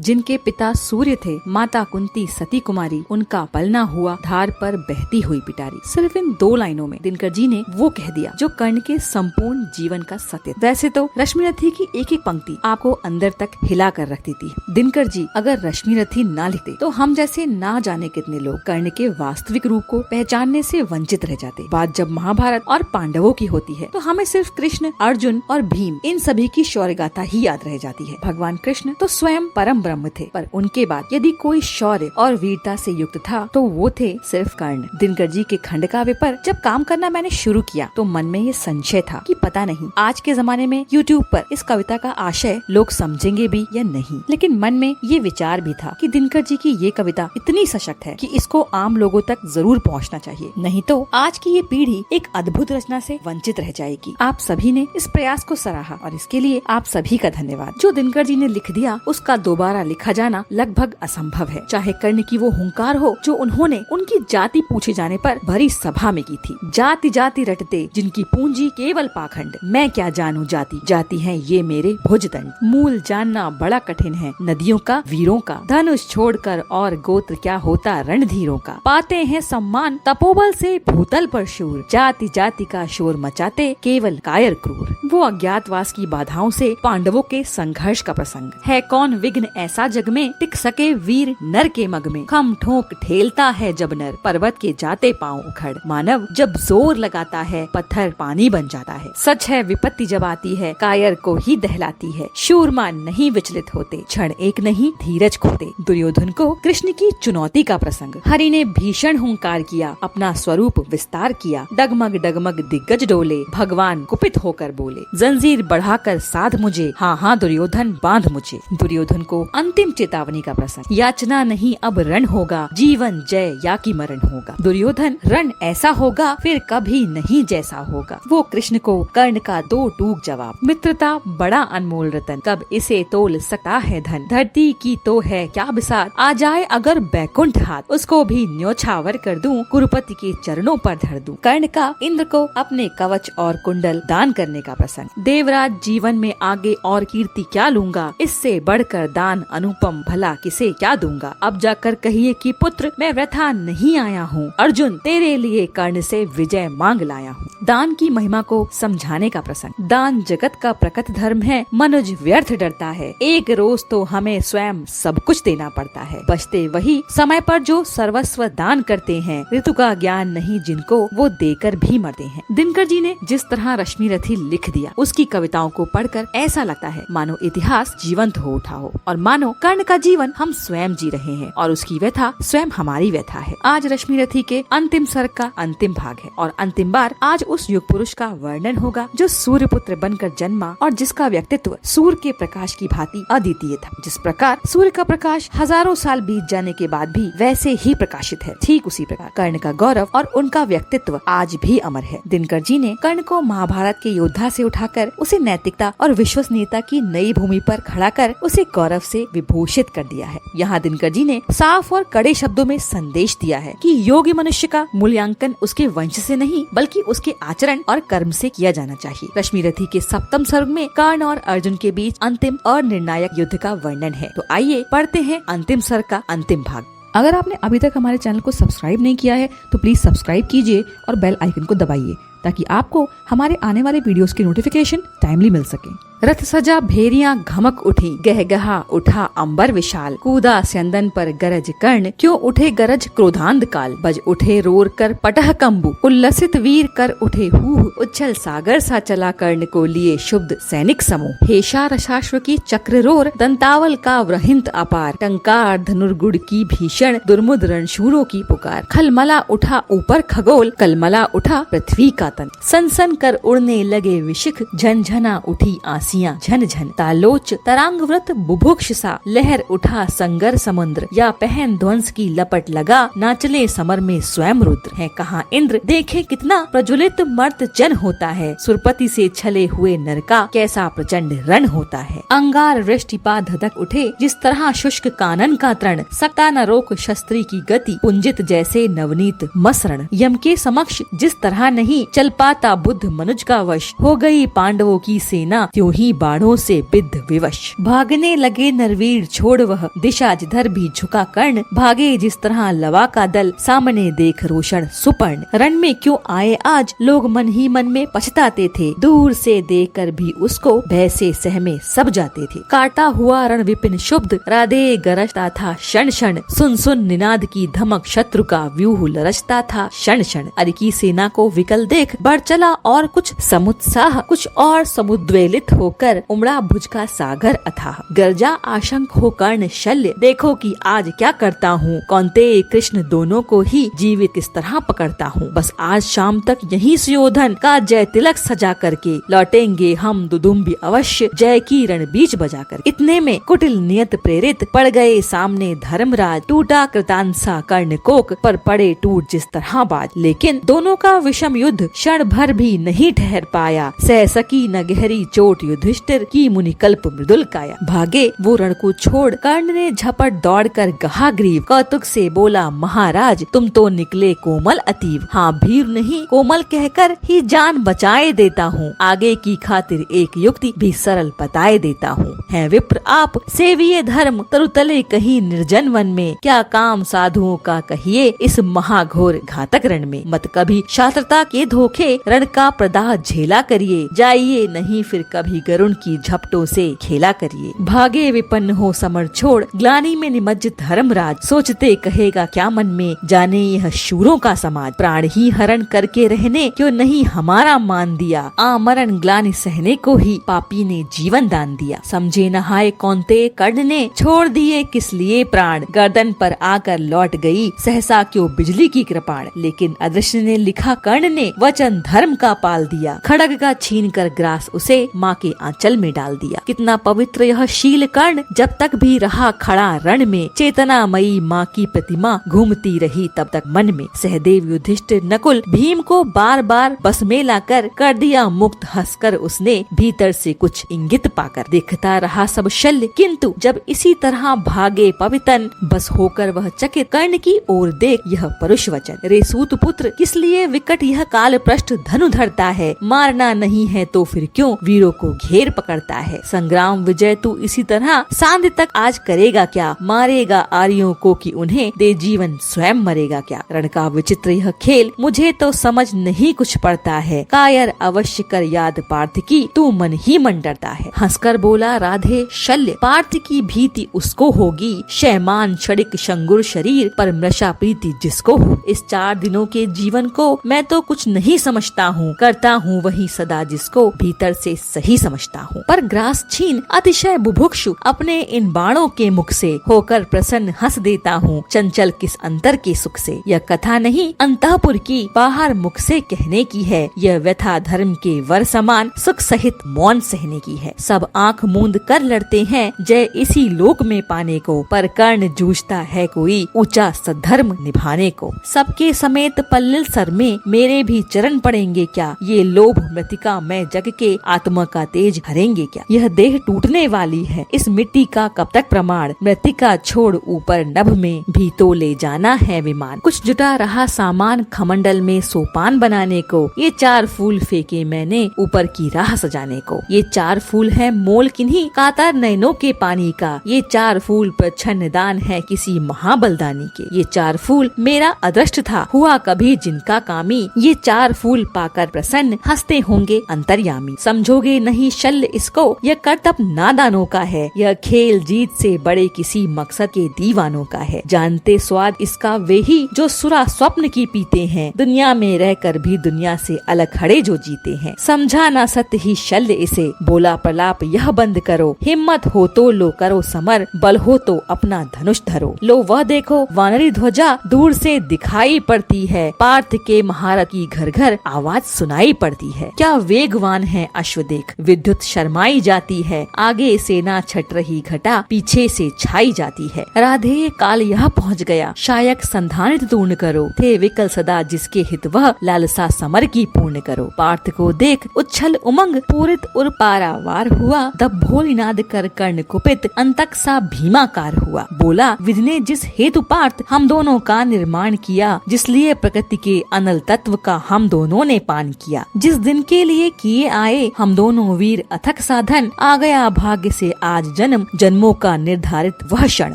जिनके पिता सूर्य थे, माता कुंती सती कुमारी, उनका पलना हुआ धार पर बहती हुई पिटारी। सिर्फ इन 2 लाइनों में दिनकर जी ने वो कह दिया जो कर्ण के संपूर्ण जीवन का सत्य। वैसे तो रश्मिरथी की एक एक पंक्ति आपको अंदर तक हिला कर रखती थी। दिनकर जी अगर रश्मिरथी ना लिखते तो हम जैसे ना जाने कितने लोग कर्ण के वास्तविक रूप को पहचानने से वंचित रह जाते। बात जब महाभारत और पांडवों की होती है तो हमें सिर्फ कृष्ण, अर्जुन और भीम इन सभी की शौर्य गाथा ही याद रह जाती है। भगवान कृष्ण तो स्वयं परम ब्रह्म थे, पर उनके बाद यदि कोई शौर्य और वीरता से युक्त था तो वो थे सिर्फ कर्ण। दिनकर जी के खंड काव्य पर जब काम करना मैंने शुरू किया तो मन में ये संशय था कि पता नहीं आज के जमाने में YouTube पर इस कविता का आशय लोग समझेंगे भी या नहीं। लेकिन मन में ये विचार भी था कि दिनकर जी की ये कविता इतनी सशक्त है कि इसको आम लोगों तक जरूर पहुंचना चाहिए, नहीं तो आज की ये पीढ़ी एक अद्भुत रचना से वंचित रह जाएगी। आप सभी ने इस प्रयास को सराहा और इसके लिए आप सभी का धन्यवाद। जो दिनकर जी ने लिख दिया उसका दोबारा लिखा जाना लगभग असंभव है। चाहे कर्ण की वो हुंकार हो जो उन्होंने उनकी जाति पूछे जाने पर भरी सभा में की थी। जाति जाति रटते जिनकी पूंजी केवल पाखंड, मैं क्या जानूं जाति, जाति है ये मेरे भुजदंड। मूल जानना बड़ा कठिन है नदियों का वीरों का, धनुष छोड़कर और गोत्र क्या होता रणधीरों का। पाते हैं सम्मान तपोबल से भूतल पर शूर, जाति जाति का शोर मचाते केवल कायर क्रूर। वो अज्ञातवास की बाधाओं से पांडवों के संघर्ष का प्रसंग है। कौन विघ्न ऐसा जग में टिक सके वीर नर के मग में, खम ठोक ठेलता है जब नर पर्वत के जाते पांव उखड़। मानव जब जोर लगाता है पत्थर पानी बन जाता है। सच है विपत्ति जब आती है कायर को ही दहलाती है। शूरमा नहीं विचलित होते क्षण एक नहीं धीरज खोते। दुर्योधन को कृष्ण की चुनौती का प्रसंग। हरि ने भीषण हुंकार किया अपना स्वरूप विस्तार किया। डगमग डगमग दिग्गज डोले भगवान कुपित होकर बोले, जंजीर बढ़ाकर साध मुझे, हाँ हाँ दुर्योधन बांध मुझे। दुर्योधन को अंतिम चेतावनी का प्रसंग। याचना नहीं अब रण होगा, जीवन जय या कि मरण होगा। दुर्योधन रण ऐसा होगा फिर कभी नहीं जैसा होगा। वो कृष्ण को कर्ण का 2 टूक जवाब। मित्रता बड़ा अनमोल रतन, कब इसे तोल सकता है धन। धरती की तो है क्या बिसात, आ जाए अगर बैकुंठ हाथ, उसको भी न्योछावर कर दूं, कुरुपति के चरणों पर धर दूं। कर्ण का इंद्र को अपने कवच और कुंडल दान करने का प्रसंग। देवराज जीवन में आगे और कीर्ति क्या लूंगा, इससे बढ़कर दान अनुपम भला किसे क्या दूंगा। अब जाकर कहिए कि पुत्र मैं व्यथा नहीं आया हूँ, अर्जुन तेरे लिए कर्ण से विजय मांग लाया हूँ। दान की महिमा को समझाने का प्रसंग। दान जगत का प्रकट धर्म है, मनुज व्यर्थ डरता है। एक रोज तो हमें स्वयं सब कुछ देना पड़ता है, बचते वही समय पर जो सर्वस्व दान करते हैं। ऋतु का ज्ञान नहीं जिनको वो देकर भी मरते हैं। दिनकर जी ने जिस तरह रश्मिरथी लिख दिया उसकी कविताओं को पढ़कर ऐसा लगता है मानो इतिहास जीवंत हो उठा हो और मानो कर्ण का जीवन हम स्वयं जी रहे हैं और उसकी व्यथा स्वयं हमारी व्यथा है। आज रश्मिरथी के अंतिम सर्ग का अंतिम भाग है और अंतिम बार आज उस युग पुरुष का वर्णन होगा जो सूर्य पुत्र बनकर जन्मा और जिसका व्यक्तित्व सूर्य के प्रकाश की भांति अद्वितीय था। जिस प्रकार सूर्य का प्रकाश हजारों साल बीत जाने के बाद भी वैसे ही प्रकाशित है, ठीक उसी प्रकार कर्ण का गौरव और उनका व्यक्तित्व आज भी अमर है। दिनकर जी ने कर्ण को महाभारत के योद्धा से उठाकर उसे नैतिकता और विश्वसनीयता की नई भूमि पर खड़ा कर उसे गौरव से विभूषित कर दिया है। यहाँ दिनकर जी ने साफ और कड़े शब्दों में संदेश दिया है कि योग्य मनुष्य का मूल्यांकन उसके वंश से नहीं बल्कि उसके आचरण और कर्म से किया जाना चाहिए। रश्मिरथी के 7वें सर्ग में कर्ण और अर्जुन के बीच अंतिम और निर्णायक युद्ध का वर्णन है। तो आइए पढ़ते हैं अंतिम सर्ग का अंतिम भाग। अगर आपने अभी तक हमारे चैनल को सब्सक्राइब नहीं किया है तो प्लीज सब्सक्राइब कीजिए और बेल आइकन को दबाइए ताकि आपको हमारे आने वाले वीडियोस की नोटिफिकेशन टाइमली मिल सके। रथ सजा भेरियां घमक उठी, गहगहा उठा अंबर विशाल। कूदा स्यंदन पर गरज कर्ण, क्यों उठे गरज क्रोधांध काल। बज उठे रोर कर पटह कंबु, उल्लसित वीर कर उठे हूह। उच्छल सागर सा चला कर्ण को लिए शुद्ध सैनिक समूह। हेशा रशाश्व की चक्र रोर, दंतावल का व्रहिंत अपार। टंकार धनुर्गुड़ की भीषण, दुर्मुद रणशूरों की पुकार। खलमला उठा ऊपर खगोल, कलमला उठा पृथ्वी का तन। सन कर उड़ने लगे विशिख, झनझना उठी आसियां झन झन। तालोच तरांगव्रत बुभुक्ष सा, लहर उठा संगर समुद्र। या पहन ध्वंस की लपट लगा, नाचले समर में स्वयं रुद्र। है कहाँ इंद्र देखे कितना प्रज्वलित मर्त जन होता है। सुरपति से छले हुए नर का कैसा प्रचंड रण होता है। अंगार वृष्टिपा धधक उठे, जिस तरह शुष्क कानन का तृण। सकता न रोक शस्त्री की गति, पुंजित जैसे नवनीत मसरण। यम के समक्ष जिस तरह नहीं चल पाता बुद्ध मनुज का वश। हो गई पांडवों की सेना त्यों ही उन्हीं बाणों से बिद्ध विवश। भागने लगे नरवीर छोड़ वह दिशा जिधर भी झुका कर्ण, भागे जिस तरह लवा का दल सामने देख रोशन सुपर्ण। रण में क्यों आए आज लोग मन ही मन में पछताते थे, दूर से देख कर भी उसको भय से सहमे सब जाते थे। काटा हुआ रण विपिन शुब्ध राधे गरजता था क्षण क्षण, सुन सुन निनाद की धमक शत्रु का व्यूह लरचता था क्षण क्षण। अरि की सेना को विकल देख बढ़ चला और कुछ समुत्साह, कुछ और समुद्वेलित होकर उमड़ा भुज का सागर अथाह। गर्जा आशंक हो कर्ण शल्य, देखो कि आज क्या करता हूँ, कौन्तेय कृष्ण दोनों को ही जीवित किस तरह पकड़ता हूँ। बस आज शाम तक यहीं सुयोधन का जय तिलक सजा करके लौटेंगे हम दुदुम्बी अवश्य, जय की रण बीच बजा कर। इतने में कुटिल नियत प्रेरित पड़ गए सामने धर्मराज, टूटा कृतांसा कर्ण कोक पर पड़े टूट जिस तरह बाज। लेकिन दोनों का विषम युद्ध क्षण भर भी नहीं ठहर पाया, सह सकी न गहरी चोट युधिष्ठिर की मुनिकल्प मृदुल काया। भागे वो रण को छोड़ कर्ण ने झपट दौड़ कर गहा ग्रीव, कौतुक से बोला महाराज तुम तो निकले कोमल अतीव। हाँ भीर नहीं कोमल कहकर ही जान बचाए देता हूँ, आगे की खातिर एक युक्ति भी सरल बताए देता हूँ। है विप्र आप सेविये धर्म तरुतले कहीं निर्जन वन में, क्या काम साधुओं का कहिए इस महाघोर घातक रण में। मत कभी शास्त्रता के धोखे रण का प्रदाह झेला करिए, जाइए नहीं फिर कभी गरुण की झपटों से खेला करिए। भागे विपन्न हो समर छोड़ ग्लानि में निमज्जित धर्मराज, सोचते कहेगा क्या मन में, जाने यह शूरों का समाज। प्राण ही हरण करके रहने क्यों नहीं हमारा मान दिया, आमरण ग्लानि सहने को ही पापी ने जीवन दान दिया। समझे नहाए कौन्तेय कर्ण ने छोड़ दिए किस लिए प्राण, गर्दन पर आकर लौट गई सहसा क्यों बिजली की कृपाण। लेकिन अदृश्य ने लिखा कर्ण ने वचन धर्म का पाल दिया, खड़ग का छीन कर ग्रास उसे माँ के आंचल में डाल दिया। कितना पवित्र यह शील कर्ण जब तक भी रहा खड़ा रण में, चेतना मई माँ की प्रतिमा घूमती रही तब तक मन में। सहदेव युधिष्ठिर नकुल भीम को बार बार बस में लाकर कर दिया मुक्त, हंसकर उसने भीतर से कुछ इंगित पाकर। देखता रहा सब शल्य किंतु जब इसी तरह भागे पवितन, बस होकर वह चकित कर्ण की ओर देख यह परुष वचन। रे सूत पुत्र किस लिए विकट यह काल पृष्ठ धनु धरता है, मारना नहीं है तो फिर क्यों वीरों को घेर पकड़ता है। संग्राम विजय तू इसी तरह सांध्य तक आज करेगा क्या, मारेगा आर्यों को कि उन्हें दे जीवन स्वयं मरेगा क्या। रण का विचित्र यह खेल मुझे तो समझ नहीं कुछ पड़ता है, कायर अवश्य कर याद पार्थ की तू मन ही मन डरता है। हंसकर बोला राधे शल्य, पार्थ की भीति उसको होगी, शैमान क्षणिक शंगुर शरीर पर मृषा प्रीति जिसको हो। इस 4 दिनों के जीवन को मैं तो कुछ नहीं समझता हूँ, करता हूँ वही सदा जिसको भीतर से सही समझता हूँ। पर ग्रास छीन अतिशय बुभुक्षु अपने इन बाणों के मुख से, होकर प्रसन्न हंस देता हूँ चंचल किस अंतर के सुख से। यह कथा नहीं अंतःपुर की बाहर मुख से कहने की है, यह व्यथा धर्म के वर समान सुख सहित मौन सहने की है। सब आंख मूंद कर लड़ते हैं जय इसी लोक में पाने को, पर कर्ण जूझता है कोई ऊंचा सद्धर्म निभाने को। सबके समेत पल्लिल सर में मेरे भी चरण पड़ेंगे क्या, ये लोभ मृतिका में जग के आत्मा का तेज हरेंगे क्या। यह देह टूटने वाली है इस मिट्टी का कब तक प्रमाण, मृतिका छोड़ ऊपर नभ में भी तो ले जाना है विमान। कुछ जुटा रहा सामान खमंडल में सोपान बनाने को, ये 4 फूल फेंके मैंने ऊपर की राह सजाने को। ये 4 फूल है मोल किन्हीं कातर नयनों के पानी का, ये 4 फूल प्रच्छन्न दान है किसी महाबलदानी के। ये 4 फूल मेरा अदृष्ट था हुआ कभी जिनका कामी, ये 4 फूल पाकर प्रसन्न हंसते होंगे अंतर्यामी। समझोगे नहीं शल्य इसको, यह कर्तव्य नादानों का है, यह खेल जीत से बड़े किसी मकसद के दीवानों का है। जानते स्वाद इसका वे ही जो सुरा स्वप्न की पीते हैं, दुनिया में रहकर भी दुनिया से अलग खड़े जो जीते हैं। समझा ना सत्य ही शल्य इसे, बोला प्रलाप यह बंद करो, हिम्मत हो तो लो करो समर, बल हो तो अपना धनुष धरो। लो वह देखो वानरी ध्वजा दूर से दिखाई पड़ती है, पार्थ के महारथ की घर घर आवाज सुनाई पड़ती है। क्या वेगवान है अश्व देख, विद्युत शर्माई जाती है, आगे सेना छट रही घटा पीछे से छाई जाती है। राधे काल यह पहुँच गया, शायक संधानित तूर्ण करो, थे विकल सदा जिसके हित वह लालसा समर की पूर्ण करो। पार्थ को देख उच्छल उमंग पूरित उर पारावार हुआ, तब भोल नाद कर कर्ण कुपित अंतक सा भीमाकार हुआ। बोला विधि जिस हेतु पार्थ हम दोनों का निर्माण किया, जिस लिए प्रकृति के अनल तत्व का हम दोनों ने पान किया, जिस दिन के लिए किए आए हम दोनों वीर वीर अथक साधन, आ गया भाग्य से आज जन्म, जन्मों का निर्धारित वह क्षण।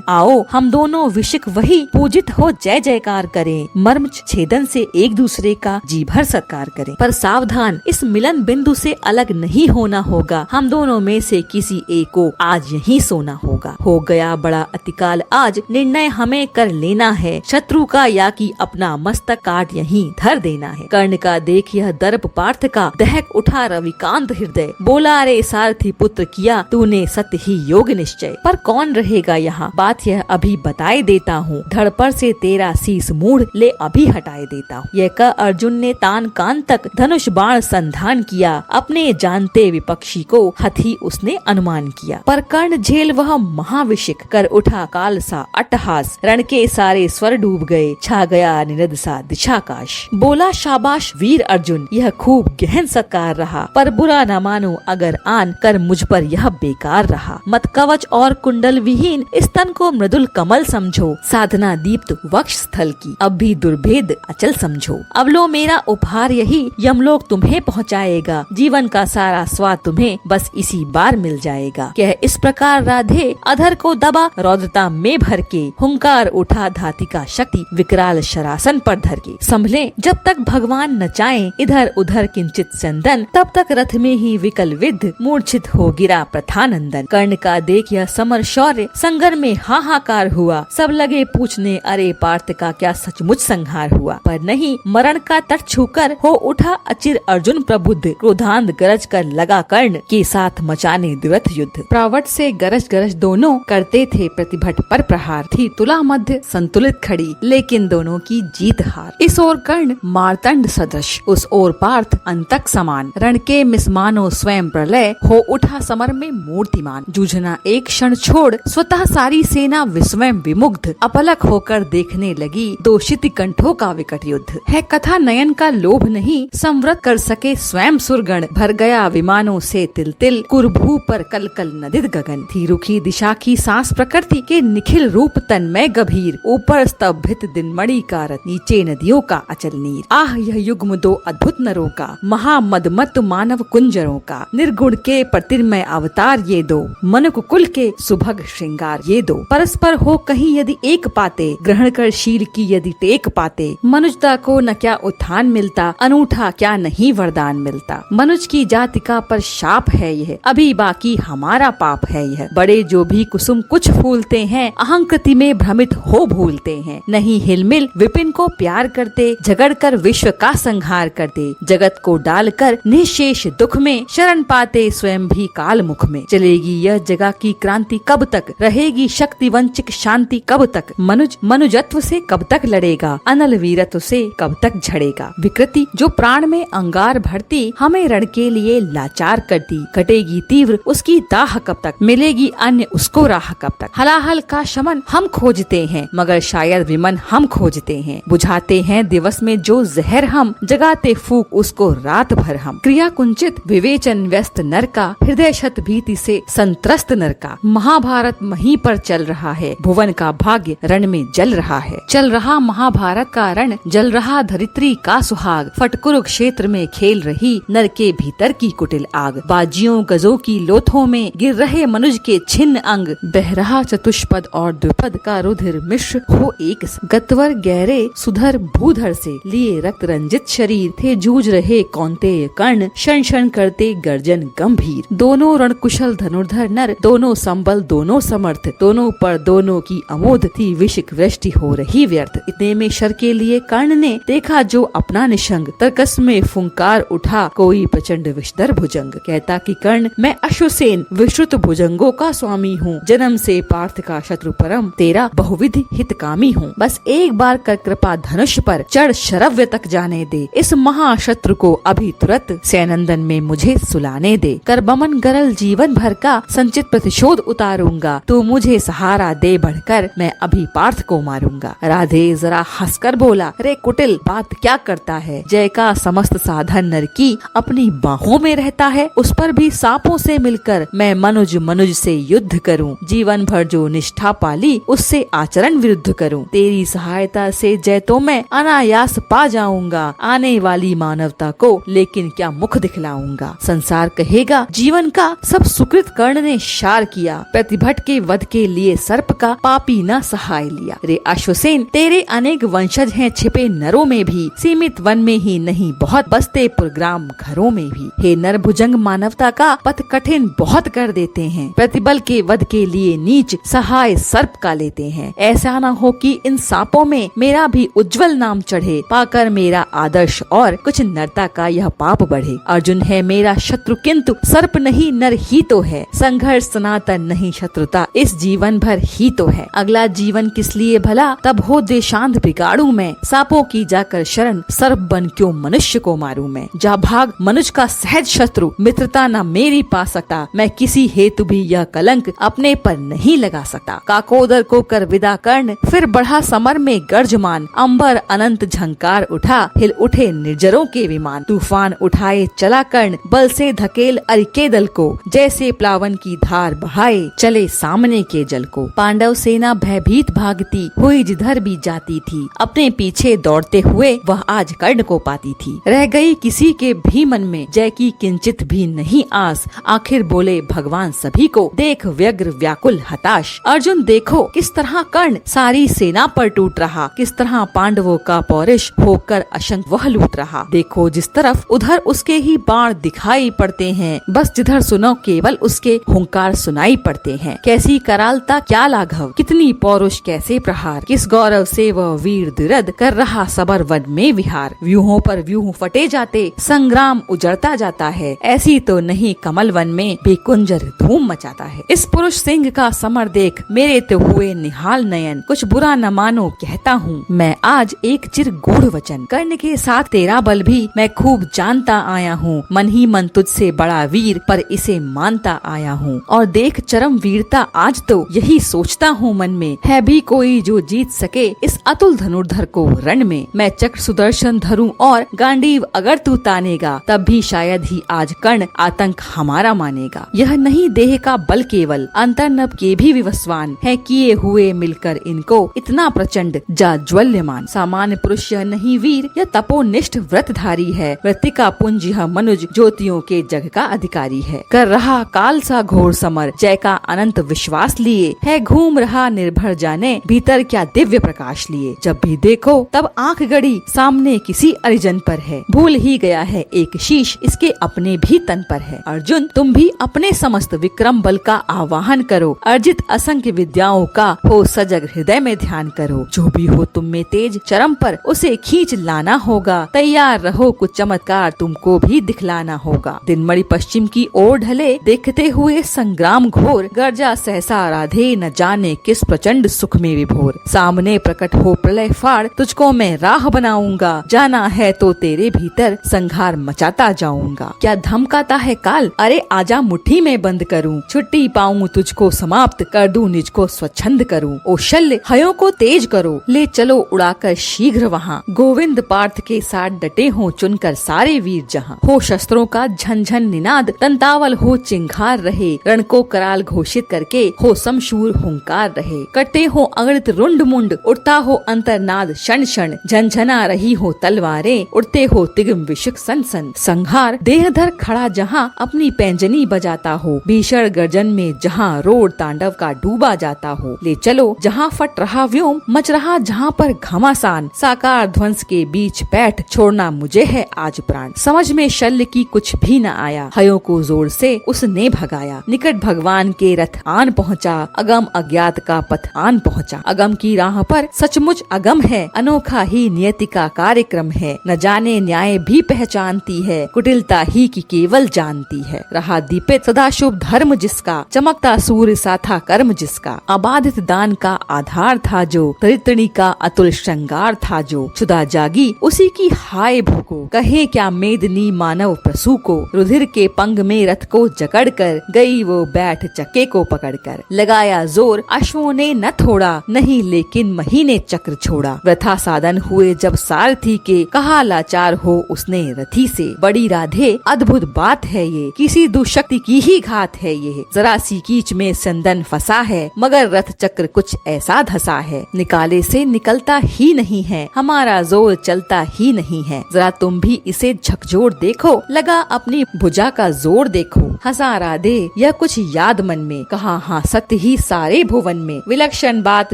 आओ हम दोनों विशिक वही, पूजित हो जय जयकार करें, मर्म छेदन से एक दूसरे का जी भर सत्कार करें। पर सावधान, इस मिलन बिंदु से अलग नहीं होना होगा, हम दोनों में से किसी एक को आज यहीं सोना होगा। हो गया बड़ा अतिकाल आज, निर्णय हमें कर लेना है, शत्रु का या कि अपना मस्तक काट यहीं धर देना है। कर्ण का देख यह दर्प पार्थ का, दहक उठा रविकांत हृदय, बोला रे सारथी पुत्र किया तूने सत्य ही योग निश्चय। पर कौन रहेगा यहाँ, बात यह अभी बताए देता हूँ, धड़ पर से तेरा शीस मूढ़ ले अभी हटाए देता हूँ। यह कह अर्जुन ने तान कान तक धनुष बाण संधान किया, अपने जानते विपक्षी को हथी उसने अनुमान किया। पर कर्ण झेल वह महाविशिक, कर उठा काल सा अट्टहास, रण के सारे स्वर डूब गए, छा गया निरद सा दिशाकाश। बोला शाबाश वीर अर्जुन, यह खूब गहन सत्कार रहा, पर बुरा न मानो अगर आन कर मुझ पर यह बेकार रहा। मत कवच और कुंडल विहीन इस तन को मृदुल कमल समझो, साधना दीप्त वक्ष स्थल की अब भी दुर्भेद अचल समझो। अब लो मेरा उपहार यही, यमलोक तुम्हें पहुँचाएगा, जीवन का सारा स्वाद तुम्हें बस इसी बार मिल जाएगा। कह इस प्रकार राधे अधर को दबा रौद्रता में भर के, हुंकार उठा धाति का शक्ति विकराल शरासन पर धर के। संभले जब तक भगवान नचाएं इधर उधर किंचित चंदन, तब तक रथ में ही विकल विद्ध मूर्छित हो गिरा प्रथानंदन। कर्ण का देख यह समर शौर्य, संगर में हाहाकार हुआ, सब लगे पूछने अरे पार्थ का क्या सचमुच संहार हुआ। पर नहीं, मरण का तट छूकर हो उठा अचिर अर्जुन प्रबुद्ध, क्रोधांध गरज कर लगा कर्ण के साथ मचाने द्विरथ युद्ध। प्रावट से गरज गरज दोनों करते थे प्रतिभट पर प्रहार, थी तुला मध्य संतुलित खड़ी, लेकिन दोनों की जीत हार। इस ओर कर्ण मारतंड सदृश, उस ओर पार्थ अंतक समान, रण के मिसमानो स्वयं प्रलय, हो उठा समर में मूर्तिमान। जूझना एक क्षण छोड़ स्वतः सारी सेना विस्मय विमुग्ध, अपलक होकर देखने लगी दो शिति कंठों का विकट युद्ध। है कथा नयन का लोभ नहीं, संवृत कर सके स्वयं सुरगण, भर गया विमानों से तिल तिल, कुरभू पर कल कल नदित गगन। थी रुखी दिशा की सांस प्रकृति के निखिल रूप तन्मय गंभीर, ऊपर स्तंभित दिनमणि का रथ, नीचे नदियों का अचल नीर। आह यह युग्म दो अद्भुत नरों का, महामदमत्त मानव कुंजरों का, निर्गुण के प्रतिमय अवतार ये दो, मनुकुल के सुभग श्रृंगार ये दो। परस्पर हो कहीं यदि एक पाते, ग्रहण कर शील की यदि टेक पाते, मनुजता को न क्या उत्थान मिलता, अनूठा क्या नहीं वरदान मिलता। मनुज की जातिका पर शाप है यह, अभी बाकी हमारा पाप है यह। बड़े जो भी कुसुम कुछ फूलते हैं, अहंकृति में भ्रमित हो भूलते हैं, नहीं हिलमिल विपिन को प्यार करते, झगड़ कर विश्व का संहार करते, जगत को डालकर निशेष दुख में, शरण पाते स्वयं भी काल मुख में। चलेगी यह जगह की क्रांति कब तक, रहेगी शक्ति वंचित शांति कब तक, मनुज मनुजत्व से कब तक लड़ेगा, अनल वीरत्व से कब तक झड़ेगा। विकृति जो प्राण में अंगार भरती, हमें रण के लिए लाचार करती, कटेगी तीव्र उसकी दाह कब तक, मिलेगी अन्य उसको राह कब तक। हलाहल का शमन हम खोजते हैं, मगर शायद विमन हम खोजते हैं, बुझाते हैं दिवस में जो जहर हम, जगाते फूक उसको रात भर हम। क्रिया कुंचित विवेचन व्यस्त नर का, हृदय शत भीति से संत्रस्त नर का। महाभारत वहीं पर चल रहा है, भुवन का भाग्य रण में जल रहा है। चल रहा महाभारत का रण, जल रहा धरित्री का सुहाग, फट कुरुक्षेत्र में खेल रही नर के भीतर की कुटिल आग। बाजियों गजों की लोथों में गिर रहे मनुज के छिन्न अंग, बह रहा चतुष्पद और द्विपद का रुधिर मिश्र हो एक। गतवर गहरे सुधर भूधर से लिए रक्त रंजित शरीर, थे जूझ रहे कौन्तेय कर्ण, क्षण क्षण करते गर्जन गंभीर। दोनों रणकुशल धनुर्धर नर, दोनों संबल दोनों समर्थ, दोनों पर दोनों की अमोद थी विशिक वृष्टि हो रही व्यर्थ। इतने में शर के लिए कर्ण ने देखा जो अपना निशंग, तर्कस में फुंकार उठा कोई प्रचंड विषधर भुजंग। कहता कि कर्ण मैं अश्वसेन विश्रुत भुजंगों का स्वामी हूँ, जन्म से पार्थ का शत्रु परम, तेरा बहुविध हितकामी हूँ। बस एक बार कर कृपा धनुष पर चढ़ शरव्य तक जाने दे, इस महाशत्रु को अभी तुरंत सैनंदन में मुझे सुलाने दे। कर बमन गरल जीवन भर का संचित प्रतिशोध उतारूंगा, तू मुझे सहारा दे बढ़कर, मैं अभी पार्थ को मारूंगा। राधे जरा हंसकर बोला, रे कुटिल बात क्या करता है, जय का समस्त साधन नर की अपनी बाहों में रहता है, उस पर भी सांपों से मिलकर मैं मनुज से युद्ध युद्ध करूं, जीवन भर जो निष्ठा पाली उससे आचरण विरुद्ध करूं। तेरी सहायता से जय तो मैं अनायास पा जाऊंगा, आने वाली मानवता को लेकिन क्या मुख दिखलाऊंगा। संसार कहेगा जीवन का सब सुकृत कर्ण ने शार किया, प्रतिभट के वध के लिए सर्प का पापी न सहाय लिया। रे अश्वसेन तेरे अनेक वंशज हैं छिपे नरों में भी, सीमित वन में ही नहीं बहुत बसते पुरग्राम घरों में भी। हे नर भुजंग मानवता का पथ कठिन बहुत कर देते हैं, प्रतिबल के वध के लिए नीच सहाय सर्प का लेते हैं। ऐसा न हो कि इन सांपों में मेरा भी उज्जवल नाम चढ़े, पाकर मेरा आदर्श और कुछ नरता का यह पाप बढ़े। अर्जुन है मेरा शत्रु किंतु सर्प नहीं नर ही तो है, संघर्ष सनातन नहीं शत्रुता इस जीवन भर ही तो है। अगला जीवन किस लिए भला तब हो देशांत बिगाड़ू मैं, सांपों की जाकर शरण सर्प बन क्यों मनुष्य को मारूं मैं। जा भाग मनुष्य का सहज शत्रु, मित्रता न मेरी पा सकता, मैं किसी हेतु भी यह कलंक अपने पर नहीं लगा सकता। काकोदर को कर विदा कर्ण, फिर बढ़ा समर में गर्जमान, अंबर अनंत झंकार उठा, हिल उठे निर्जरों के विमान। तूफान उठाए चला कर्ण, बल से धकेल अरिके दल को, जैसे प्लावन की धार बहाए चले सामने के जल को। पांडव सेना भयभीत भागती हुई जिधर भी जाती थी, अपने पीछे दौड़ते हुए वह आज कर्ण को पाती थी। रह गई किसी के भी मन में जय की किंचित भी नहीं आस, आखिर बोले भगवान सभी को देख व्यग्र व्याकुल हताश। अर्जुन देखो किस तरह कर्ण सारी सेना पर टूट रहा, किस तरह पांडवों का पौरुष होकर अशंक वह लूट रहा। देखो जिस तरफ उधर उसके ही बाण दिखाई पड़ते हैं, बस जिधर सुनो केवल उसके हुंकार सुनाई पड़ते हैं। कैसी करालता क्या लाघव, कितनी पौरुष कैसे प्रहार, किस गौरव से वह वीर द्विरथ कर रहा सबर वन में विहार। व्यूहों पर व्यूह फटे जाते संग्राम उजड़ता जाता है, ऐसी तो नहीं कमल वन में बेकुंजर धूम मचाता है। इस पुरुष सिंह का समर देख मेरे तो हुए निहाल नयन, कुछ बुरा न मानो कहता हूँ मैं आज एक चिर गूढ़ वचन। कर्ण के साथ तेरा बल भी मैं खूब जानता आया हूँ, मन ही मन तुझसे बड़ा वीर पर इसे मानता आया हूँ। और देख चरम वीरता आज तो यही सोचता हूँ मन में, है भी कोई जो जीत सके इस अतुल धनुर्धर को रण में। मैं चक्र सुदर्शन धरूं और गांडीव अगर तू तानेगा, तब भी शायद ही आज कर्ण आतंक हमारा मानेगा। यह नहीं देह का बल केवल, अंतर्नभ के भी विवस्वान है किए हुए मिलकर इनको इतना प्रचंड जाज्वल्यमान। सामान्य पुरुष यह नहीं वीर, यह तपोनिष्ठ व्रतधारी है, वृत्तिका पुंज यह मनुज ज्योतियों के जग का अधिकारी है। कर रहा काल सा घोर समर, जय का अनंत विश्वास लिए है, घूम रहा निर्भर जाने भीतर क्या दिव्य प्रकाश लिए। जब भी देखो तब आंख गड़ी सामने किसी अरिजन पर है, भूल ही गया है एक शीश इसके अपने भी तन पर है। अर्जुन तुम भी अपने समस्त विक्रम बल का आवाहन करो, अर्जित असंख्य विद्याओं का हो सजग हृदय में ध्यान करो। जो भी हो तुम में तेज चरम पर उसे खींच लाना होगा, तैयार रहो कुछ चमत्कार तुमको भी दिखलाना होगा। दिनमणि पश्चिम की ओर ढले देखते हुए संग्राम घोर, गर्जा सहसा राधे न जाने किस प्रचंड सुख में विभोर। सामने प्रकट हो प्रलय फाड़, तुझको मैं राह बनाऊंगा, जाना है तो तेरे भीतर संघार मचाता जाऊंगा। क्या धमकाता है काल, अरे आजा मुट्ठी में बंद करूं, छुट्टी पाऊं तुझको समाप्त कर दूं निज को स्वच्छंद करूं। ओ शल्य हयों को तेज करो, ले चलो उड़ाकर शीघ्र वहाँ, गोविंद पार्थ के साथ डटे हो चुनकर सारे वीर जहाँ। हो शस्त्रों का झनझन निनाद, तंतावल हो चिंगार रहे, रण को कराल घोषित करके हो समशूर हुंकार रहे। कटे हो अगणित रुंड मुंड, उड़ता हो अंतरनाद क्षण क्षण, झनझना रही हो तलवारें, उड़ते हो तिगम विशुक सन सन। संहार देहधर खड़ा जहाँ अपनी पैंजनी बजाता हो, भीषण गर्जन में जहाँ रोड तांडव का डूबा जाता हो। ले चलो जहाँ फट रहा व्योम, मच रहा जहाँ पर घमासान, साकार ध्वंस के बीच बैठ छोड़ना मुझे है आज प्राण। समझ में शल्य की कुछ भी न आया, हयों को जोर से उसने भगाया। निकट भगवान के रथ आन पहुँचा, अगम अज्ञात का पथ आन पहुँचा। अगम की राह पर सचमुच अगम है, अनोखा ही नियति का कार्यक्रम है। न जाने न्याय भी पहचानती है, कुटिलता ही की केवल जानती है। रहा दीपित सदा शुभ धर्म जिसका, चमकता सूर्य सा था कर्म जिसका। अबाधित दान का आधार था जो, तरितणी का अतुल श्रृंगार था जो। क्षुधा जागी उसी की हाय भूको, कहे क्या मेदनी मानव प्रसू को। रुधिर के पंग में रथ को जकड़ कर गई वो बैठ चक्के को पकड़कर। लगाया जोर अश्वों ने न थोड़ा, नहीं लेकिन महीने चक्र छोड़ा। वृथा साधन हुए जब सारथी के, कहा लाचार हो उसने रथी से। बड़ी राधे अद्भुत बात है ये, किसी दुशक्ति की ही घात है ये। जरा सी कीच में स्यंदन फंसा है, मगर रथ चक्र कुछ ऐसा धसा है, निकाले से निकलता ही नहीं है, हमारा जोर चलता ही नहीं है। जरा तुम भी इसे झकझोर देखो, लगा अपनी भुजा का जोर देखो। हंसा राधे यह कुछ याद मन में, कहा हाँ सत्य ही सारे भुवन में, विलक्षण बात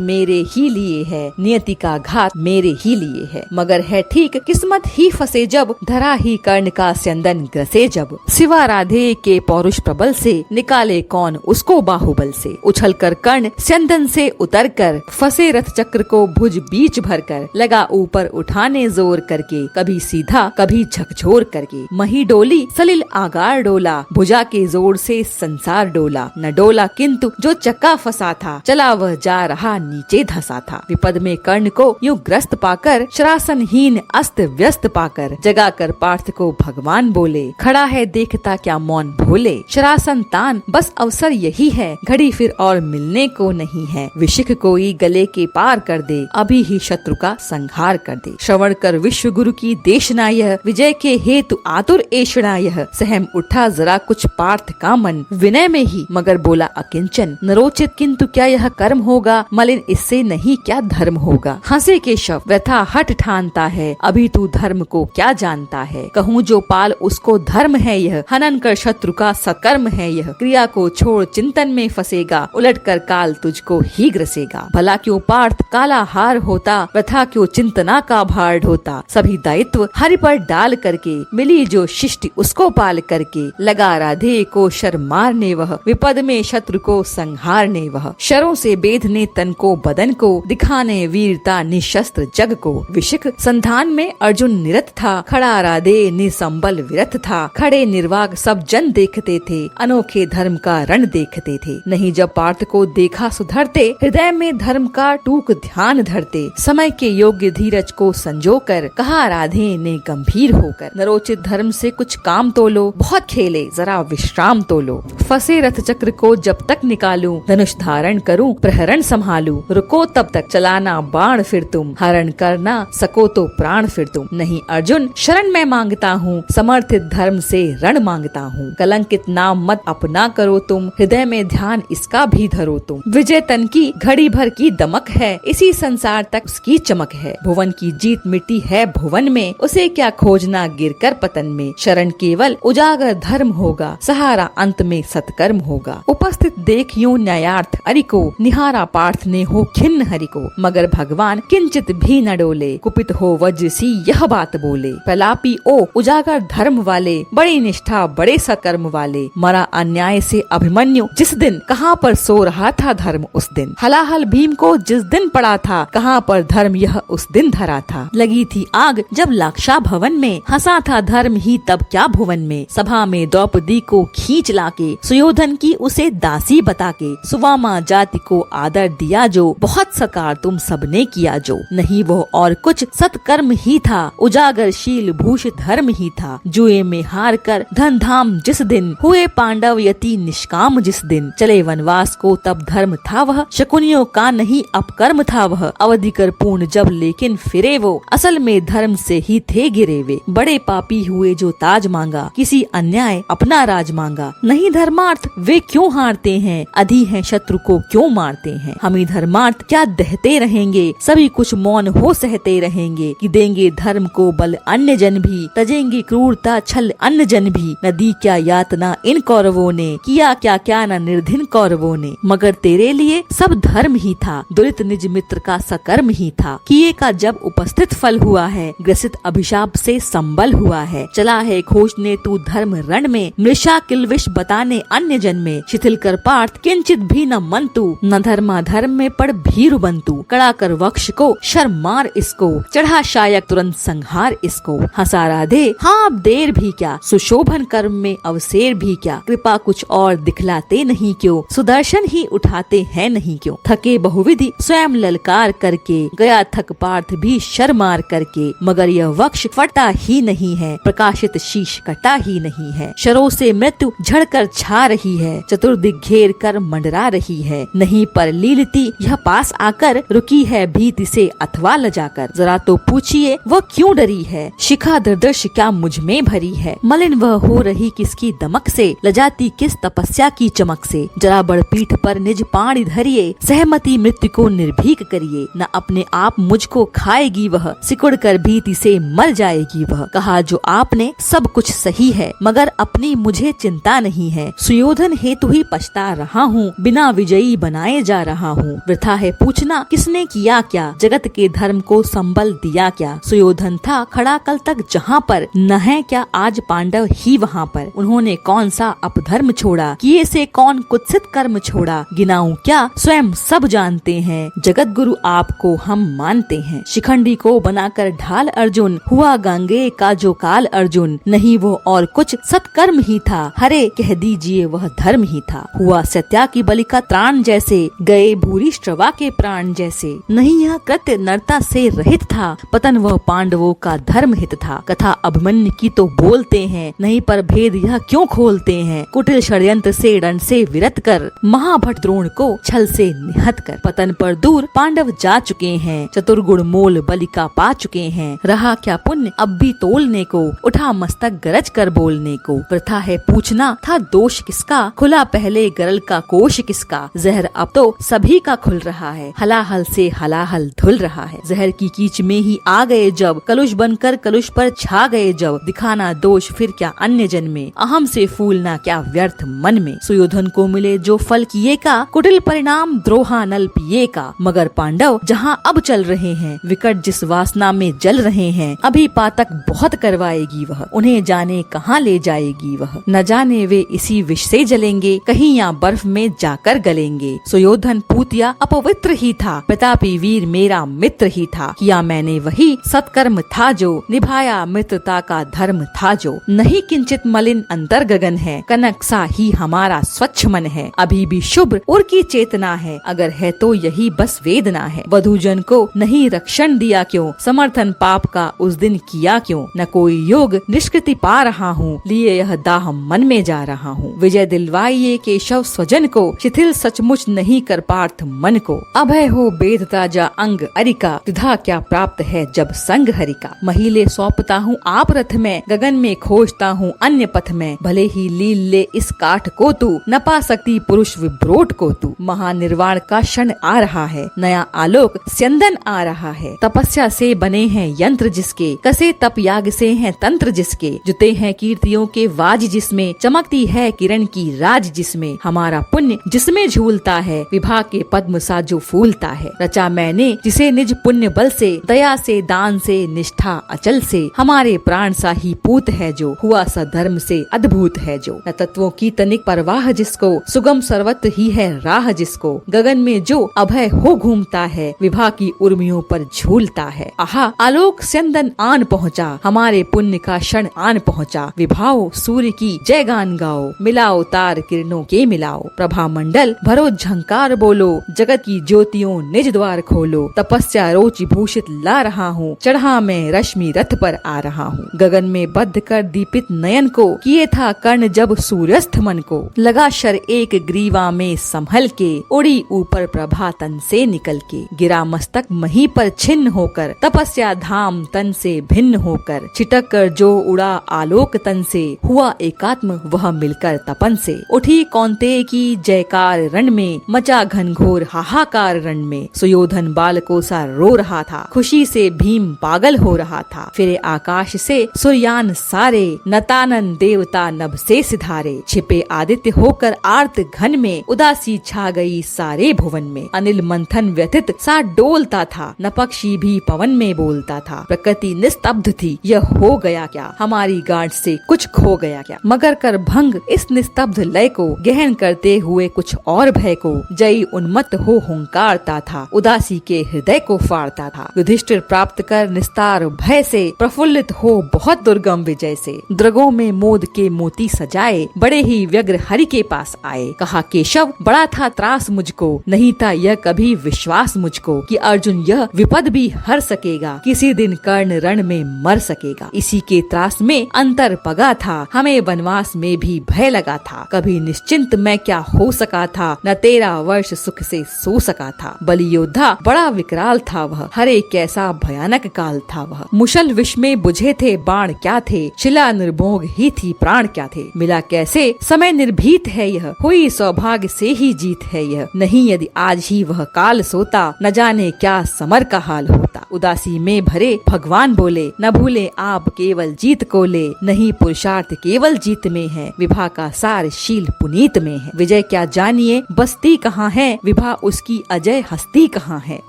मेरे ही लिए है, नियति का घात मेरे ही लिए है, मगर है ठीक किस्मत ही फंसे जब, धरा ही कर्ण का स्यंदन ग्रसे जब। सिवा राधे के पौरुष प्रबल से, निकाले कौन उसको बाहुबल से, उछल कर कर्ण स्यंदन से उतर कर, फंसे रथ चक्र को भुज बीच भर कर, लगा ऊपर उठाने जोर करके, कभी सीधा कभी झकझोर करके। मही डोली सलिल आगार डोला, भुजा के जोर से संसार डोला, न डोला किंतु जो चक्का फंसा था, चला वह जा रहा नीचे धसा था। विपद में कर्ण को यूं ग्रस्त पाकर, शरासनहीन अस्त व्यस्त पाकर, जगा कर पार्थ को भगवान बोले, खड़ा है देखता क्या मौन भोले। शरासन तान बस अवसर यही है, घड़ी फिर और मिलने को नहीं है, विशिख कोई गले के पार कर दे, अभी ही शत्रु का संहार कर दे। श्रवण कर विश्व गुरु की देशना यह, विजय के हेतु आतुर ऐषणा यह, सहम उठा जरा कुछ पार्थ का मन, विनय में ही मगर बोला अकिंचन, नरोचित किंतु क्या यह कर्म होगा, मलिन इससे नहीं क्या धर्म होगा। हंसे के शव व्यथा हट ठानता है, अभी तू धर्म को क्या जानता है, कहूँ जो पाल उसको धर्म है यह, हनन कर शत्रु का सकर्म है यह, क्रिया को छोड़ चिंतन में फंसेगा, उलट कर काल तुझको ही ग्रसेगा। भला क्यों पार्थ काला हार होता, व्यथा क्यों चिंतना का भार ढोता, सभी दायित्व हरि पर डाल करके, मिली जो शिष्टि उसको पाल करके, लगा राधे को शर मारने वह, विपद में शत्रु को संहारने वह। शरों से बेधने तन को बदन को, दिखाने वीरता निशस्त्र जग को। विशिख संधान में अर्जुन निरत था, खड़ा राधे निसंबल विरत था, खड़े निर्वाग सब जन देखते थे, अनोखे धर्म का रण देखते थे। नहीं जब पार्थ को देखा सुधरते, हृदय में धर्म का टूक ध्यान धरते, समय के योग्य धीरज को संजो कर, कहा राधे ने गंभीर होकर, नरोचित धर्म से कुछ काम तो लो, बहुत खेले जरा विश्राम तो लो। फंसे रथ चक्र को जब तक निकालूं, धनुष धारण करूं प्रहरण संभालूं, रुको तब तक चलाना बाण फिर तुम, हरण करना सको तो प्राण फिर तुम। नहीं अर्जुन शरण मैं मांगता हूँ, समर्थित धर्म से रण मांगता हूँ, कलंकित नाम मत अपना करो तुम, हृदय में ध्यान इसका भी धरो तुम। विजय तन की घड़ी भर की दमक है, इसी संसार तक उसकी चमक है, भुवन की जीत मिट्टी है भुवन में, उसे क्या खोजना गिरकर पतन में। शरण केवल उजागर धर्म होगा, सहारा अंत में सत्कर्म होगा। उपस्थित देख यूं न्यायार्थ हरि को, निहारा पार्थ ने हो खिन्न हरि को, मगर भगवान किंचित भी न डोले, कुपित हो वज्र सी यह बात बोले, प्रलापी ओ उजागर धर्म वाले, बड़ी निष्ठा बड़े सत्कर्म वाले, मरा अन्याय से अभिमन्यु जिस दिन, कहाँ पर सो रहा था धर्म उस दिन। हलाहल भीम को जिस दिन पड़ा था, कहाँ पर धर्म यह उस दिन धरा था। लगी थी आग जब लाक्षा भवन में, हंसा था धर्म ही तब क्या भुवन में। सभा में द्रौपदी को खींच लाके, सुयोधन की उसे दासी बता के, सुवामा जाति को आदर दिया जो, बहुत सकार तुम सबने किया जो। नहीं वो और कुछ सत्कर्म ही था, उजागर शील भूष धर्म ही था। जुए में हार कर धन धाम जिस दिन, हुए पांडव यति निष्काम जिस दिन। चले वनवास को तब धर्म था वह, शकुनियों का नहीं अपकर्म था वह। अवधि कर पूर्ण जब लेकिन फिरे वो, असल में धर्म से ही थे गिरे वे। बड़े पापी हुए जो ताज मांगा, किसी अन्याय अपना राज मांगा। नहीं धर्मार्थ वे क्यों हारते हैं, अधि हैं शत्रु को क्यों मारते हैं। हम ही धर्मार्थ क्या दहते रहेंगे, सभी कुछ मौन हो सहते रहेंगे। कि देंगे धर्म को बल अन्य जन भी, तजेंगे क्रूरता छल अन्य जन भी। नदी क्या यातना इन कौरवों ने, किया क्या क्या न निर्धन कौरवों ने। मगर तेरे लिए सब धर्म ही था, दुरित निज मित्र का सकर्म ही था। किए का जब उपस्थित फल हुआ है, ग्रसित अभिशाप से संबल हुआ है। चला है खोजने तू धर्म रण में, मृषा किलविष बताने अन्य जन में। शिथिल कर पार्थ किंचित भी न मन तू, न धर्मा धर्म में पड़ भीरु बंतु। कड़ा कर वक्ष को शर्म मार इसको, चढ़ा शायक तुरंत संहार इसको। हंसा राधे हाँ अब देर भी क्या, सुशोभन कर्म में अवसेर भी क्या। कृपा कुछ और दिखलाते नहीं क्यों, सुदर्शन ही उठाते हैं नहीं क्यों। थके बहुविधि स्वयं ललकार करके, गया थक पार्थ भी शर मार करके। मगर यह वक्ष फटा ही नहीं है, प्रकाशित शीश कटा ही नहीं है। शरों से मृत्यु झड़कर छा रही है, चतुर्दिक घेर कर मंडरा रही है। नहीं पर लीलती यह पास आकर, रुकी है भीति से अथवा लजाकर। जरा तो पूछिए वह क्यों डरी है, शिखा दर्दर्श क्या मुझ में भरी है। मलिन वह हो रही किसकी दमक से, लजाती किस तपस्या की चमक से। जरा बड़ पीठ पर निज पाणी धरिए, सहमति मृत्यु को निर्भीक करिए। न अपने आप मुझको खाएगी वह, सिकुड़ कर भीति से मर जाएगी वह। कहा जो आपने सब कुछ सही है, मगर अपनी मुझे चिंता नहीं है। सुयोधन हेतु ही पछता रहा हूँ, बिना विजयी बनाए जा रहा हूँ। वृथा है पूछना किसने किया क्या, जगत के धर्म को संबल दिया क्या। सुयोधन था खड़ा कल तक जहाँ पर, न है क्या आज पांडव ही वहाँ पर। उन्होंने कौन सा अपधर्म छोड़ा, किए से कौन कुत्सित कर्म छोड़ा। गिनाऊं क्या स्वयं सब जानते हैं, जगत गुरु आपको हम मानते हैं। शिखंडी को बनाकर ढाल अर्जुन, हुआ गंगे का जो काल अर्जुन। नहीं वो और कुछ सत्कर्म ही था, हरे कह दीजिए वह धर्म ही था। हुआ सत्या की बलि का त्राण जैसे, गए भूरी श्रवा के प्राण जैसे। नहीं यह कृत्य नरता से रहित था, पतन वह पांडवों का धर्म हित था। कथा अभिमन्यु की तो बोलते हैं, नहीं पर भेद यह क्यों खोलते हैं। कुटिल षड्यंत्र से रण से विरत कर, महाभट द्रोण को छल से निहत कर। पतन पर दूर पांडव जा चुके हैं, चतुर्गुण मोल बलि का पा चुके हैं। रहा क्या पुण्य अब भी तोलने को, उठा मस्तक गरज कर बोलने को। वृथा है पूछना था दोष किसका, खुला पहले गरल का कोश किसका। जहर अब तो सभी का खुल रहा है, हलाहल से हलाहल धुल रहा है। जहर की कीच में ही आ गए जब, कलुष बनकर कलुष पर छा गए जब। दिखाना दोष फिर क्या अन्य जन में, अहम से फूलना क्या व्यर्थ मन में। सुयोधन को मिले जो फल किए का, कुटिल परिणाम द्रोहा नल पिए का। मगर पांडव जहाँ अब चल रहे हैं, विकट जिस वासना में जल रहे हैं। अभी पातक बहुत करवाएगी वह, उन्हें जाने कहाँ ले जाएगी वह। न जाने वे इसी विष से जलेंगे, कहीं या बर्फ में जाकर गलेंगे। सुयोधन पूतिया अपवित्र ही था, प्रतापी वीर मेरा मित्र ही था। किया मैंने वही सत्कर्म था जो, निभाया मित्रता का धर्म था जो। नहीं किंचित मलिन अंतर गगन है, कनक सा ही हमारा स्वच्छ मन है। अभी भी शुभ्र उर की चेतना है, अगर है तो यही बस वेदना है। वधूजन को नहीं रक्षण दिया क्यों, समर्थन पाप का उस दिन किया क्यों। न कोई योग निष्कृति पा रहा हूँ, लिए यह दाह मन में जा रहा हूँ। विजय दिलवाइए केशव स्वजन को, शिथिल सचमुच नहीं कर पार्थ मन को। अभय हो बेद ताजा अंग अरिका, विधा क्या प्राप्त है जब संग हरि का। महिले सौंपता हूँ आप रथ में, गगन में खोजता हूँ अन्य पथ में। भले ही लील ले इस काठ को तू, न पा सकती पुरुष विब्रोट को तू। महानिर्वाण का क्षण आ रहा है, नया आलोक स्यंदन आ रहा है। तपस्या से बने हैं यंत्र जिसके, कसे तप याग से हैं तंत्र जिसके। जुते हैं कीर्तियों के वाज जिसमें, चमकती है किरण की राज जिसमें। हमारा पुण्य जिसमें झूलता है, विभा के पद्म सा जो फूलता है। रचा मैंने जिसे निज पुण्य बल से, दया से दान से निष्ठा अचल से। हमारे प्राण सा ही पूत है जो, हुआ सा धर्म से अद्भुत है जो। न तत्वों की तनिक परवाह जिसको, सुगम सर्वत्र ही है राह जिसको। गगन में जो अभय हो घूमता है, विभा की उर्मियों पर झूलता है। आहा आलोक स्यंदन आन पहुँचा, हमारे पुण्य का क्षण आन पहुँचा। विभाओ सूर्य की जय गान गाओ, मिलाओ तार किरणों के मिलाओ। प्रभा मंडल भरो झंकार बोलो, जगत की ज्योतियों निज द्वार खोलो। तपस्या रोचि भूषित ला रहा हूँ, चढ़ा मैं रश्मि रथ पर आ रहा हूँ। गगन में बद्ध कर दीपित नयन को, किए था कर्ण जब सूर्यस्थ मन को। लगा शर एक ग्रीवा में संभल के, उड़ी ऊपर प्रभा तन से निकल के। गिरा मस्तक मही पर छिन्न होकर, तपस्या धाम तन से भिन्न होकर। छिटक कर जो उड़ा आलोक तन से, हुआ एकात्म वह मिलकर तपन से। उठी कौन्तेय की जयकार रण में, मचा घनघोर हाहाकार रण में। सुयोधन बालकों सा रो रहा था, खुशी से भीम पागल हो रहा था। फिरे आकाश से सूर्यान सारे, नतानन देवता नभ से सिधारे। छिपे आदित्य होकर आर्त घन में, उदासी छा गई सारे भुवन में। अनिल मंथन व्यथित सा डोलता था, न पक्षी भी पवन में बोलता था। प्रकृति निस्तब्ध थी, यह हो गया क्या, हमारी गांठ से कुछ खो गया क्या। मगर कर भंग इस निस्तब्ध लय को, गहन करते हुए कुछ और भय को। जय उन्मत्त हो हुंकारता था, उदासी के हृदय को फाड़ता था। युधिष्ठिर प्राप्त कर निस्तार भय से, प्रफुल्लित हो बहुत दुर्गम विजय से। द्रगों में मोद के मोती सजाए, बड़े ही व्यग्र हरि के पास आए। कहा केशव बड़ा था त्रास मुझको, नहीं था यह कभी विश्वास मुझको, कि अर्जुन यह विपद भी हर सकेगा, किसी दिन कर्ण रण में मर सकेगा। इसी के त्रास में अंतर पगा था, हमें वनवास में भी भय लगा था। कभी निश्चिंत मैं क्या हो सका था, न 13 वर्ष सुख से सो सका था। बलि योद्धा बड़ा विकराल था वह, हरे कैसा भयानक काल था वह। मुशल विष में बुझे थे बाण क्या थे, शिला निर्भोग ही थी प्राण क्या थे। मिला कैसे समय निर्भीत है यह, हुई सौभाग्य से ही जीत है यह। नहीं यदि आज ही वह काल सोता, न जाने क्या समर का हाल होता। उदासी में भरे भगवान बोले, न भूले आप केवल जीत को ले। नहीं पुरुषार्थ केवल जीत में है, विभा का सार शील पुनीत में है। विजय क्या जानिए बस्ती कहाँ है, विभा उसकी अजय हस्ती कहाँ है।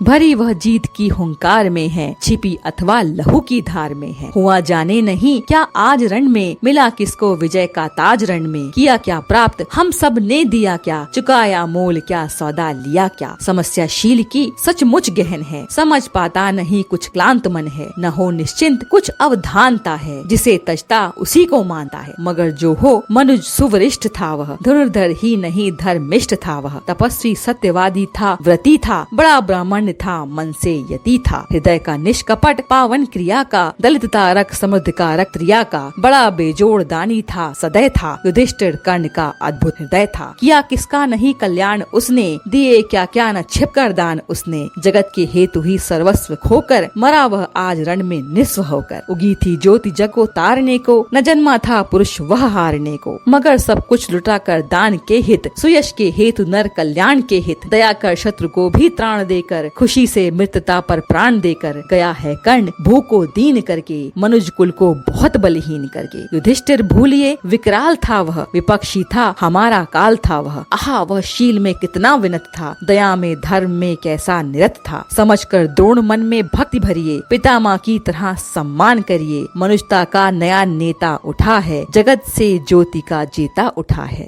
भरी वह जीत की हुंकार में है, छिपी अथवा लहू की धार में है। हुआ जाने नहीं क्या आज रण में, मिला किसको विजय का ताज रण में। किया क्या प्राप्त हम सब ने दिया क्या, चुकाया मोल क्या सौदा लिया क्या। समस्या शील की सचमुच गहन है, समझ पाता नहीं कुछ क्लांत मन है। न हो निश्चिंत कुछ अवधानता है, जिसे तजता उसी को मानता है। मगर जो हो मनुज सुवरिष्ठ था वह, धनुर्धर ही नहीं धर्मिष्ठ था वह। तपस्वी सत्यवादी था, व्रती था, बड़ा ब्राह्मण था, मन से यति था। हृदय का निष्कपट पावन क्रिया का, दलित तारक समृद्ध कारक त्रिया का। बड़ा बेजोड़ दानी था, सदैव था, युधिष्ठिर कर्ण का अद्भुत हृदय था। किया किसका नहीं कल्याण उसने, दिए क्या क्या न छिपकर दान उसने। जगत के हेतु ही सर्वस्व खोकर, मरा वह आज रण में निस्व होकर। उगी थी ज्योति जग को तारने को, न जन्मा था पुरुष वह हारने को। मगर सब कुछ लुटा कर दान के हित, सुयश के हेतु नर कल्याण के हित। दया कर शत्रु को भी त्राण देकर, खुशी से मृत्यता पर प्राण देकर। गया है कर्ण भूख को दीन करके, मनुज कुल को बहुत बलहीन करके। युधिष्ठिर भूलिए विकराल था वह, विपक्षी था हमारा काल था वह। आहा वह शील में कितना विनत था, दया में धर्म में कैसा निरत था। समझकर द्रोण मन में भक्ति भरिए, पिता माँ की तरह सम्मान करिए। मनुष्यता का नया नेता उठा है, जगत से ज्योति का जेता उठा है।